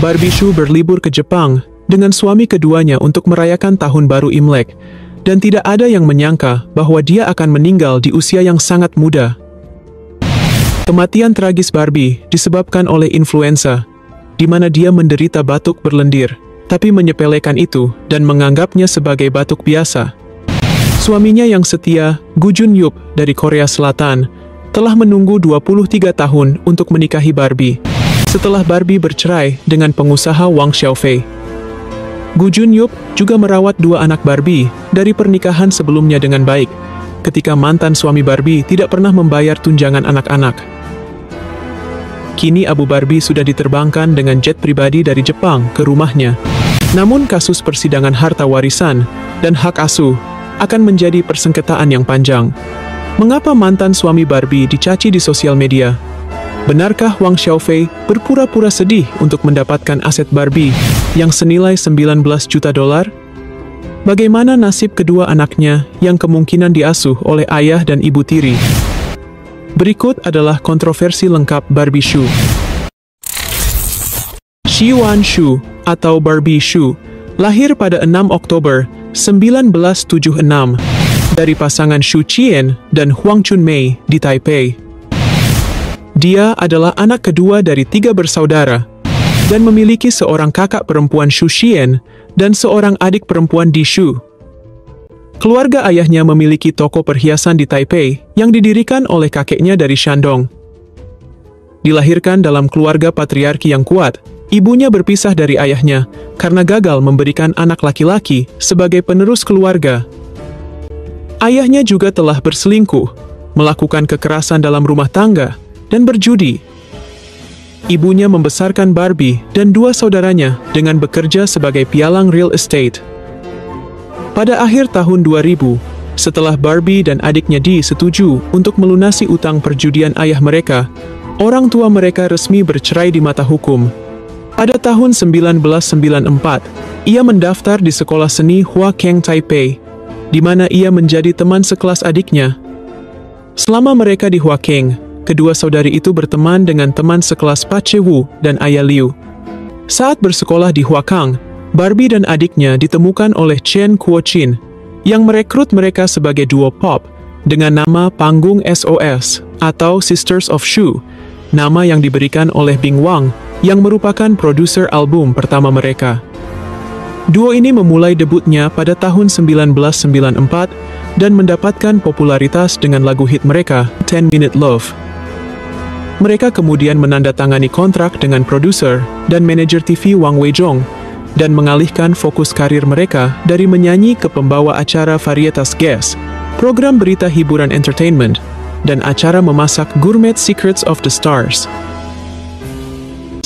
Barbie Hsu berlibur ke Jepang dengan suami keduanya untuk merayakan Tahun Baru Imlek, dan tidak ada yang menyangka bahwa dia akan meninggal di usia yang sangat muda. Kematian tragis Barbie disebabkan oleh influenza, di mana dia menderita batuk berlendir, tapi menyepelekan itu dan menganggapnya sebagai batuk biasa. Suaminya yang setia, Gu Jun-yup dari Korea Selatan, telah menunggu 23 tahun untuk menikahi Barbie, setelah Barbie bercerai dengan pengusaha Wang Xiaofei. Gu Jun-yup juga merawat 2 anak Barbie dari pernikahan sebelumnya dengan baik, ketika mantan suami Barbie tidak pernah membayar tunjangan anak-anak. Kini Abu Barbie sudah diterbangkan dengan jet pribadi dari Jepang ke rumahnya. Namun kasus persidangan harta warisan dan hak asuh akan menjadi persengketaan yang panjang. Mengapa mantan suami Barbie dicaci di sosial media? Benarkah Wang Xiaofei berpura-pura sedih untuk mendapatkan aset Barbie yang senilai 19 juta dolar? Bagaimana nasib kedua anaknya yang kemungkinan diasuh oleh ayah dan ibu tiri? Berikut adalah kontroversi lengkap Barbie Hsu. Xiwan Hsu atau Barbie Hsu lahir pada 6 Oktober 1976 dari pasangan Xu Qian dan Huang Chunmei di Taipei. Dia adalah anak kedua dari 3 bersaudara dan memiliki seorang kakak perempuan Xu Xian dan seorang adik perempuan Di Xu. Keluarga ayahnya memiliki toko perhiasan di Taipei yang didirikan oleh kakeknya dari Shandong. Dilahirkan dalam keluarga patriarki yang kuat, ibunya berpisah dari ayahnya karena gagal memberikan anak laki-laki sebagai penerus keluarga. Ayahnya juga telah berselingkuh, melakukan kekerasan dalam rumah tangga, dan berjudi. Ibunya membesarkan Barbie dan 2 saudaranya dengan bekerja sebagai pialang real estate. Pada akhir tahun 2000, setelah Barbie dan adiknya Di setuju untuk melunasi utang perjudian ayah mereka, orang tua mereka resmi bercerai di mata hukum. Pada tahun 1994, ia mendaftar di sekolah seni Hua Keng Taipei, di mana ia menjadi teman sekelas adiknya. Selama mereka di Hua Keng, kedua saudari itu berteman dengan teman sekelas Pace Wu dan Ayah Liu. Saat bersekolah di Hua Kang, Barbie dan adiknya ditemukan oleh Chen Kuo-chin, yang merekrut mereka sebagai duo pop dengan nama panggung SOS atau Sisters of Shu, nama yang diberikan oleh Bing Wang, yang merupakan produser album pertama mereka. Duo ini memulai debutnya pada tahun 1994 dan mendapatkan popularitas dengan lagu hit mereka, 10 Minute Love. Mereka kemudian menandatangani kontrak dengan produser dan manajer TV Wang Weijong dan mengalihkan fokus karir mereka dari menyanyi ke pembawa acara varietas guest, program berita hiburan entertainment, dan acara memasak Gourmet Secrets of the Stars.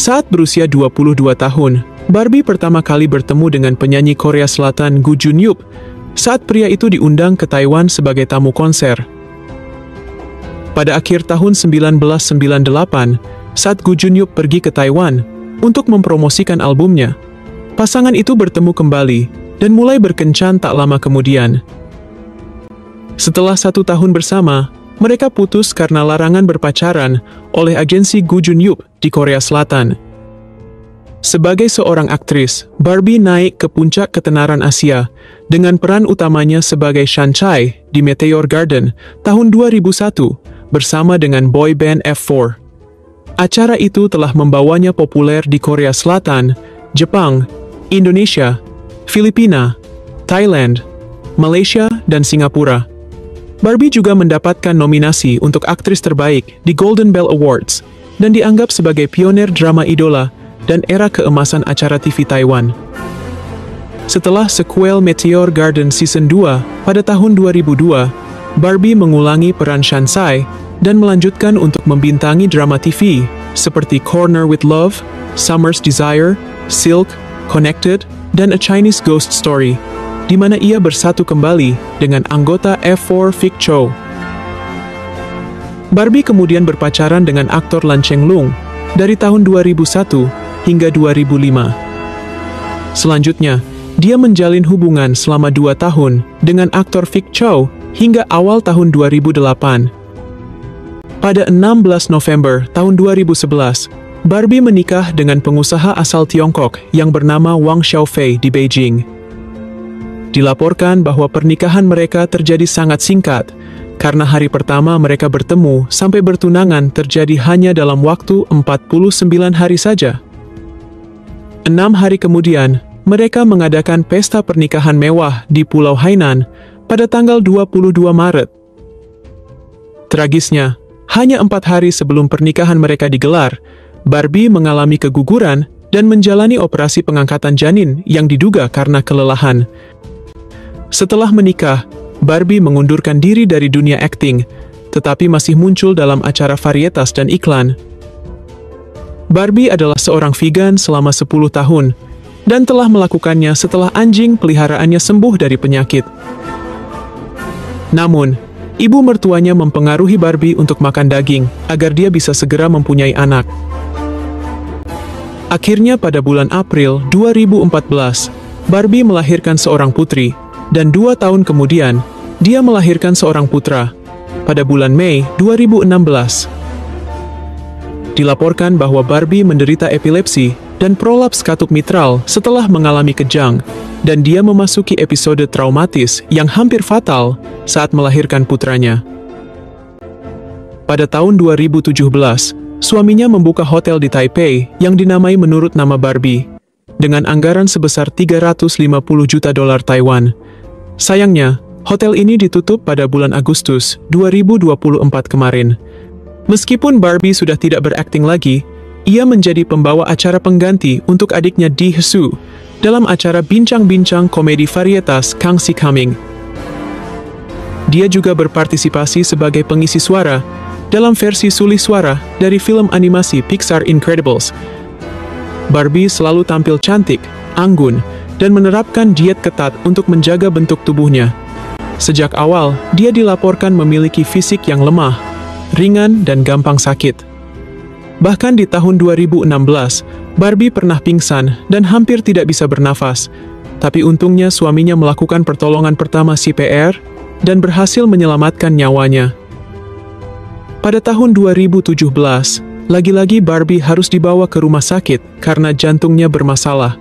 Saat berusia 22 tahun, Barbie pertama kali bertemu dengan penyanyi Korea Selatan Gu Jun-yup saat pria itu diundang ke Taiwan sebagai tamu konser. Pada akhir tahun 1998, saat Gu Jun-yup pergi ke Taiwan untuk mempromosikan albumnya, pasangan itu bertemu kembali dan mulai berkencan tak lama kemudian. Setelah 1 tahun bersama, mereka putus karena larangan berpacaran oleh agensi Gu Jun-yup di Korea Selatan. Sebagai seorang aktris, Barbie naik ke puncak ketenaran Asia dengan peran utamanya sebagai Shanchai di Meteor Garden tahun 2001 bersama dengan boy band F4. Acara itu telah membawanya populer di Korea Selatan, Jepang, Indonesia, Filipina, Thailand, Malaysia, dan Singapura. Barbie juga mendapatkan nominasi untuk aktris terbaik di Golden Bell Awards dan dianggap sebagai pionir drama idola dan era keemasan acara TV Taiwan. Setelah sequel Meteor Garden Season 2 pada tahun 2002, Barbie mengulangi peran Shanchai dan melanjutkan untuk membintangi drama TV seperti Corner with Love, Summer's Desire, Silk, Connected, dan A Chinese Ghost Story, di mana ia bersatu kembali dengan anggota F4 Vic Chow. Barbie kemudian berpacaran dengan aktor Lan Chenglung dari tahun 2001 hingga 2005. Selanjutnya, dia menjalin hubungan selama 2 tahun dengan aktor Vic Chow hingga awal tahun 2008. Pada 16 November tahun 2011, Barbie menikah dengan pengusaha asal Tiongkok yang bernama Wang Xiaofei di Beijing. Dilaporkan bahwa pernikahan mereka terjadi sangat singkat, karena hari pertama mereka bertemu sampai bertunangan terjadi hanya dalam waktu 49 hari saja. 6 hari kemudian, mereka mengadakan pesta pernikahan mewah di Pulau Hainan pada tanggal 22 Maret. Tragisnya, hanya 4 hari sebelum pernikahan mereka digelar, Barbie mengalami keguguran dan menjalani operasi pengangkatan janin yang diduga karena kelelahan. Setelah menikah, Barbie mengundurkan diri dari dunia akting, tetapi masih muncul dalam acara varietas dan iklan. Barbie adalah seorang vegan selama 10 tahun, dan telah melakukannya setelah anjing peliharaannya sembuh dari penyakit. Namun, ibu mertuanya mempengaruhi Barbie untuk makan daging, agar dia bisa segera mempunyai anak. Akhirnya pada bulan April 2014, Barbie melahirkan seorang putri, dan 2 tahun kemudian, dia melahirkan seorang putra. Pada bulan Mei 2016, dilaporkan bahwa Barbie menderita epilepsi dan prolaps katup mitral setelah mengalami kejang, dan dia memasuki episode traumatis yang hampir fatal saat melahirkan putranya. Pada tahun 2017, suaminya membuka hotel di Taipei yang dinamai menurut nama Barbie, dengan anggaran sebesar 350 juta dolar Taiwan. Sayangnya, hotel ini ditutup pada bulan Agustus 2024 kemarin. Meskipun Barbie sudah tidak berakting lagi, ia menjadi pembawa acara pengganti untuk adiknya Di Hesu dalam acara bincang-bincang komedi varietas Kang Si Coming. Dia juga berpartisipasi sebagai pengisi suara dalam versi sulih suara dari film animasi Pixar Incredibles. Barbie selalu tampil cantik, anggun, dan menerapkan diet ketat untuk menjaga bentuk tubuhnya. Sejak awal, dia dilaporkan memiliki fisik yang lemah, ringan, dan gampang sakit. Bahkan di tahun 2016, Barbie pernah pingsan dan hampir tidak bisa bernafas. Tapi untungnya suaminya melakukan pertolongan pertama CPR dan berhasil menyelamatkan nyawanya. Pada tahun 2017, lagi-lagi Barbie harus dibawa ke rumah sakit karena jantungnya bermasalah.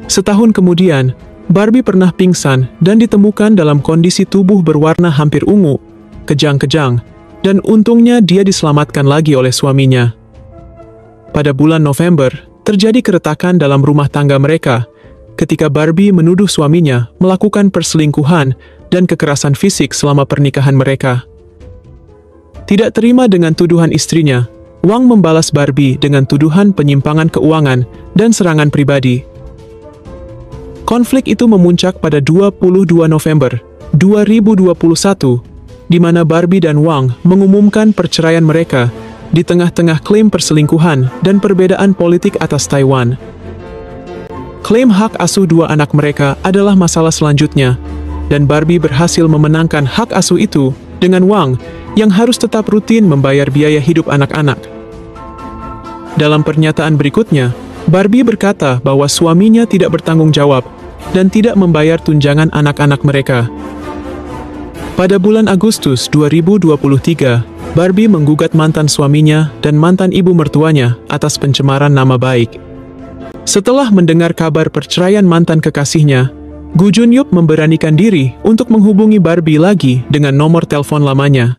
Setahun kemudian, Barbie pernah pingsan dan ditemukan dalam kondisi tubuh berwarna hampir ungu, kejang-kejang, dan untungnya dia diselamatkan lagi oleh suaminya. Pada bulan November, terjadi keretakan dalam rumah tangga mereka, ketika Barbie menuduh suaminya melakukan perselingkuhan dan kekerasan fisik selama pernikahan mereka. Tidak terima dengan tuduhan istrinya, Wang membalas Barbie dengan tuduhan penyimpangan keuangan dan serangan pribadi. Konflik itu memuncak pada 22 November 2021, di mana Barbie dan Wang mengumumkan perceraian mereka di tengah-tengah klaim perselingkuhan dan perbedaan politik atas Taiwan. Klaim hak asuh 2 anak mereka adalah masalah selanjutnya, dan Barbie berhasil memenangkan hak asuh itu dengan Wang yang harus tetap rutin membayar biaya hidup anak-anak. Dalam pernyataan berikutnya, Barbie berkata bahwa suaminya tidak bertanggung jawab dan tidak membayar tunjangan anak-anak mereka. Pada bulan Agustus 2023, Barbie menggugat mantan suaminya dan mantan ibu mertuanya atas pencemaran nama baik. Setelah mendengar kabar perceraian mantan kekasihnya, Gu Junyup memberanikan diri untuk menghubungi Barbie lagi dengan nomor telepon lamanya.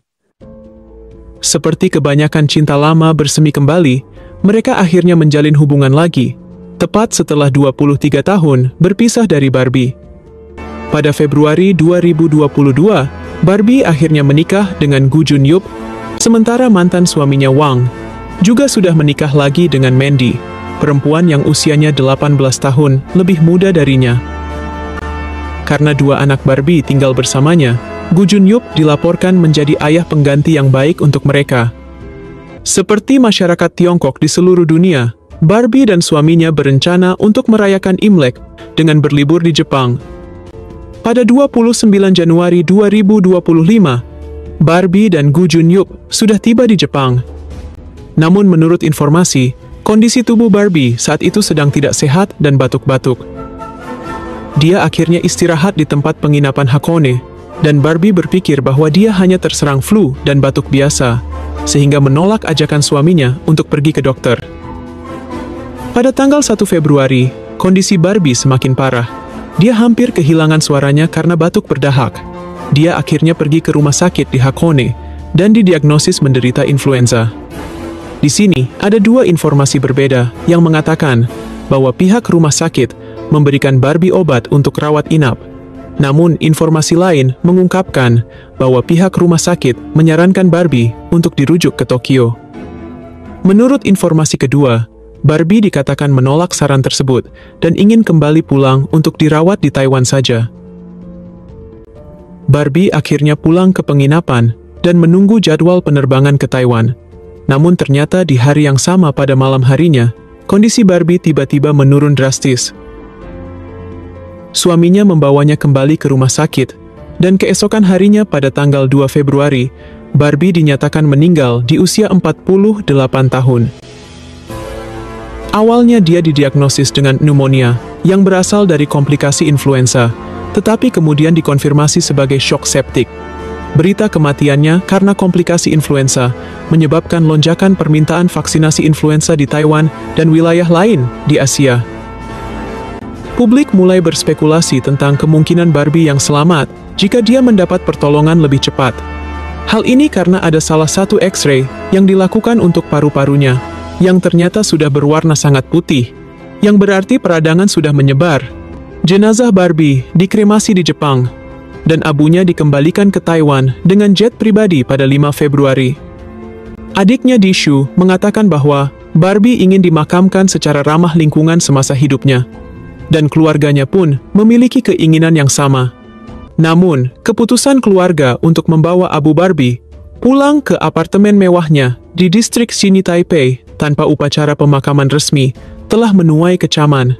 Seperti kebanyakan cinta lama bersemi kembali, mereka akhirnya menjalin hubungan lagi, tepat setelah 23 tahun berpisah dari Barbie. Pada Februari 2022, Barbie akhirnya menikah dengan Gu Junyup, sementara mantan suaminya Wang juga sudah menikah lagi dengan Mandy, perempuan yang usianya 18 tahun lebih muda darinya. Karena 2 anak Barbie tinggal bersamanya, Gu Junyup dilaporkan menjadi ayah pengganti yang baik untuk mereka. Seperti masyarakat Tiongkok di seluruh dunia, Barbie dan suaminya berencana untuk merayakan Imlek dengan berlibur di Jepang. Pada 29 Januari 2025, Barbie dan Gu Junyup sudah tiba di Jepang. Namun menurut informasi, kondisi tubuh Barbie saat itu sedang tidak sehat dan batuk-batuk. Dia akhirnya istirahat di tempat penginapan Hakone, dan Barbie berpikir bahwa dia hanya terserang flu dan batuk biasa, sehingga menolak ajakan suaminya untuk pergi ke dokter. Pada tanggal 1 Februari, kondisi Barbie semakin parah. Dia hampir kehilangan suaranya karena batuk berdahak. Dia akhirnya pergi ke rumah sakit di Hakone dan didiagnosis menderita influenza. Di sini, ada dua informasi berbeda yang mengatakan bahwa pihak rumah sakit memberikan Barbie obat untuk rawat inap. Namun, informasi lain mengungkapkan bahwa pihak rumah sakit menyarankan Barbie untuk dirujuk ke Tokyo. Menurut informasi kedua, Barbie dikatakan menolak saran tersebut dan ingin kembali pulang untuk dirawat di Taiwan saja. Barbie akhirnya pulang ke penginapan dan menunggu jadwal penerbangan ke Taiwan. Namun ternyata di hari yang sama pada malam harinya, kondisi Barbie tiba-tiba menurun drastis. Suaminya membawanya kembali ke rumah sakit, dan keesokan harinya pada tanggal 2 Februari, Barbie dinyatakan meninggal di usia 48 tahun. Awalnya dia didiagnosis dengan pneumonia yang berasal dari komplikasi influenza, tetapi kemudian dikonfirmasi sebagai shock septic. Berita kematiannya karena komplikasi influenza menyebabkan lonjakan permintaan vaksinasi influenza di Taiwan dan wilayah lain di Asia. Publik mulai berspekulasi tentang kemungkinan Barbie yang selamat jika dia mendapat pertolongan lebih cepat. Hal ini karena ada salah satu X-ray yang dilakukan untuk paru-parunya, yang ternyata sudah berwarna sangat putih, yang berarti peradangan sudah menyebar. Jenazah Barbie dikremasi di Jepang, dan abunya dikembalikan ke Taiwan dengan jet pribadi pada 5 Februari. Adiknya Dishu mengatakan bahwa Barbie ingin dimakamkan secara ramah lingkungan semasa hidupnya, dan keluarganya pun memiliki keinginan yang sama. Namun, keputusan keluarga untuk membawa abu Barbie pulang ke apartemen mewahnya di distrik Sini Taipei tanpa upacara pemakaman resmi telah menuai kecaman.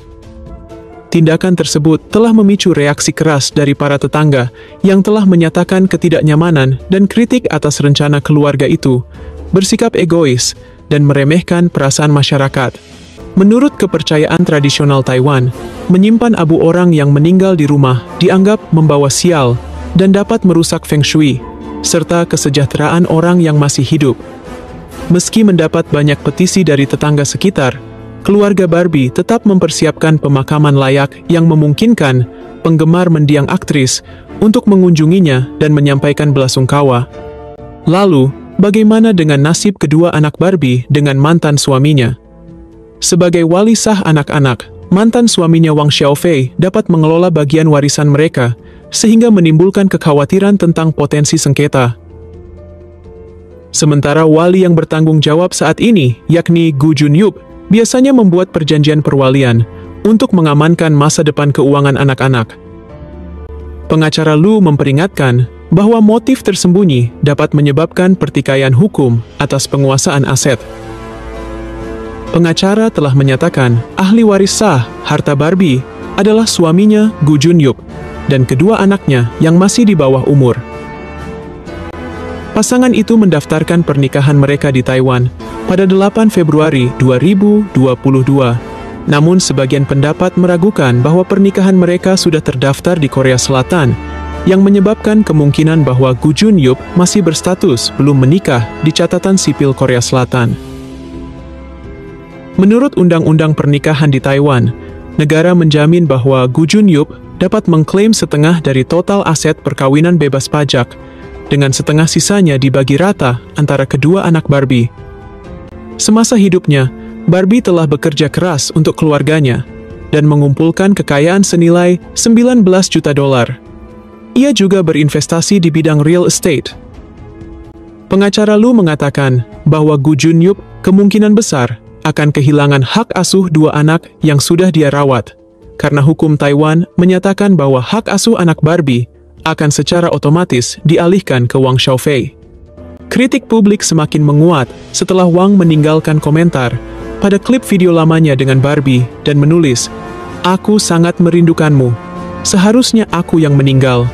Tindakan tersebut telah memicu reaksi keras dari para tetangga yang telah menyatakan ketidaknyamanan dan kritik atas rencana keluarga itu, bersikap egois, dan meremehkan perasaan masyarakat. Menurut kepercayaan tradisional Taiwan, menyimpan abu orang yang meninggal di rumah dianggap membawa sial dan dapat merusak feng shui, serta kesejahteraan orang yang masih hidup. Meski mendapat banyak petisi dari tetangga sekitar, keluarga Barbie tetap mempersiapkan pemakaman layak yang memungkinkan penggemar mendiang aktris untuk mengunjunginya dan menyampaikan belasungkawa. Lalu, bagaimana dengan nasib kedua anak Barbie dengan mantan suaminya? Sebagai wali sah anak-anak, mantan suaminya Wang Xiaofei dapat mengelola bagian warisan mereka, sehingga menimbulkan kekhawatiran tentang potensi sengketa. Sementara wali yang bertanggung jawab saat ini, yakni Gu Junyup, biasanya membuat perjanjian perwalian untuk mengamankan masa depan keuangan anak-anak. Pengacara Lu memperingatkan bahwa motif tersembunyi dapat menyebabkan pertikaian hukum atas penguasaan aset. Pengacara telah menyatakan ahli waris sah harta Barbie adalah suaminya Gu Junyup dan kedua anaknya yang masih di bawah umur. Pasangan itu mendaftarkan pernikahan mereka di Taiwan pada 8 Februari 2022. Namun sebagian pendapat meragukan bahwa pernikahan mereka sudah terdaftar di Korea Selatan, yang menyebabkan kemungkinan bahwa Gu Junyup masih berstatus belum menikah di catatan sipil Korea Selatan. Menurut undang-undang pernikahan di Taiwan, negara menjamin bahwa Gu Junyup dapat mengklaim setengah dari total aset perkawinan bebas pajak, dengan setengah sisanya dibagi rata antara kedua anak Barbie. Semasa hidupnya, Barbie telah bekerja keras untuk keluarganya dan mengumpulkan kekayaan senilai 19 juta dolar. Ia juga berinvestasi di bidang real estate. Pengacara Lu mengatakan bahwa Gu Junyup kemungkinan besar akan kehilangan hak asuh dua anak yang sudah dia rawat, karena hukum Taiwan menyatakan bahwa hak asuh anak Barbie akan secara otomatis dialihkan ke Wang Xiaofei. Kritik publik semakin menguat setelah Wang meninggalkan komentar pada klip video lamanya dengan Barbie dan menulis, "Aku sangat merindukanmu. Seharusnya aku yang meninggal."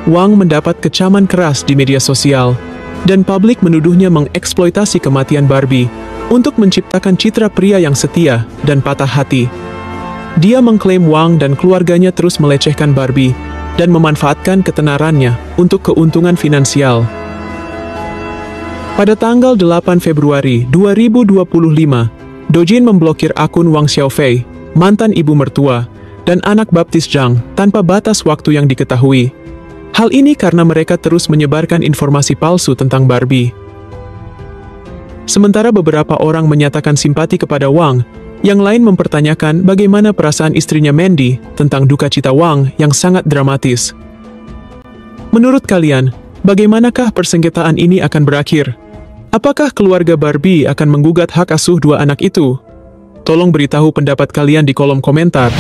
Wang mendapat kecaman keras di media sosial, dan publik menuduhnya mengeksploitasi kematian Barbie untuk menciptakan citra pria yang setia dan patah hati. Dia mengklaim Wang dan keluarganya terus melecehkan Barbie dan memanfaatkan ketenarannya untuk keuntungan finansial. Pada tanggal 8 Februari 2025, Dojin memblokir akun Wang Xiaofei, mantan ibu mertua, dan anak baptis Zhang tanpa batas waktu yang diketahui. Hal ini karena mereka terus menyebarkan informasi palsu tentang Barbie. Sementara beberapa orang menyatakan simpati kepada Wang, yang lain mempertanyakan bagaimana perasaan istrinya Mandy tentang duka cita Wang yang sangat dramatis. Menurut kalian, bagaimanakah persengketaan ini akan berakhir? Apakah keluarga Barbie akan menggugat hak asuh dua anak itu? Tolong beritahu pendapat kalian di kolom komentar.